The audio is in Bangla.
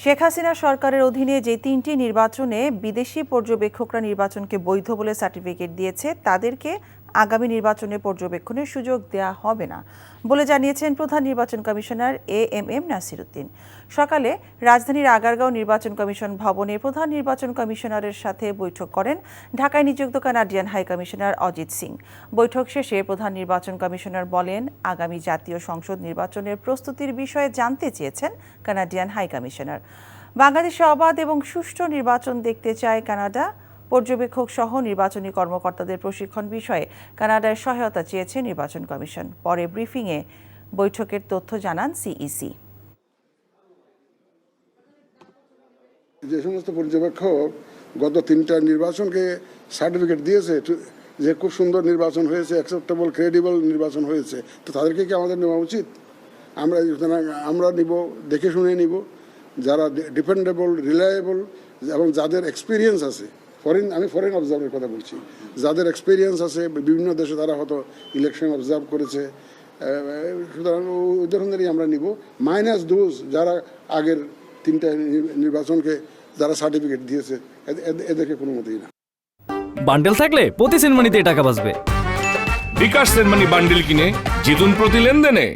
শেখ হাসিনা সরকারের অধীনে যে ৩টি নির্বাচনে বিদেশি পর্যবেক্ষকরা নির্বাচনকে বৈধ বলে সার্টিফিকেট দিয়েছে তাদেরকে আগামী নির্বাচনে পর্যবেক্ষণের সুযোগ দেওয়া হবে না বলে জানিয়েছেন প্রধান নির্বাচন কমিশনার এএমএম নাসির উদ্দিন। সকালে রাজধানীর আগারগাঁও নির্বাচন কমিশন ভবনে প্রধান নির্বাচন কমিশনারের সাথে বৈঠক করেন ঢাকায় নিযুক্ত Canadian high commissioner Ajit Singh. বৈঠক শেষে প্রধান নির্বাচন কমিশনার বলেন, আগামী জাতীয় সংসদ নির্বাচনের প্রস্তুতির বিষয়ে জানতে চেয়েছেন কানাডিয়ান হাই কমিশনার। বাংলাদেশে অবাধ এবং সুষ্ঠু নির্বাচন দেখতে চায় কানাডা। পর্যবেক্ষক সহ নির্বাচনী কর্মকর্তাদের প্রশিক্ষণ বিষয়ে কানাডায় সহায়তা চেয়েছে নির্বাচন কমিশন। পরে ব্রিফিংয়ে বৈঠকের তথ্য জানান সিইসি। যে সমস্ত পর্যবেক্ষক গত 3টা নির্বাচনকে সার্টিফিকেট দিয়েছে যে খুব সুন্দর নির্বাচন হয়েছে, অ্যাকসেপ্টেবল ক্রেডিবল নির্বাচন হয়েছে, তো তাদেরকে কি আমাদের নেওয়া উচিত? আমরা নিব, দেখে শুনে নিব, যারা ডিপেন্ডেবল, রিলায়েবল এবং যাদের এক্সপিরিয়েন্স আছে। আমি ফরেন অবজার্ভের কথা বলছি, যাদের এক্সপিরিয়েন্স আছে, বিভিন্ন দেশে তারা হয়তো ইলেকশন অবজার্ভ করেছে, সুতরাং ওই ধরনেরই আমরা নিব, মাইনাস দোজ যারা আগের 3টা নির্বাচনকে যারা সার্টিফিকেট দিয়েছে, এদেরকে কোনো মতেই না। বান্ডেল থাকলে প্রতি সেনমানিতে টাকা বাঁচবে। বিকাশ সেনমানি বান্ডেল কিনে জিতুন প্রতি লেনদেনে।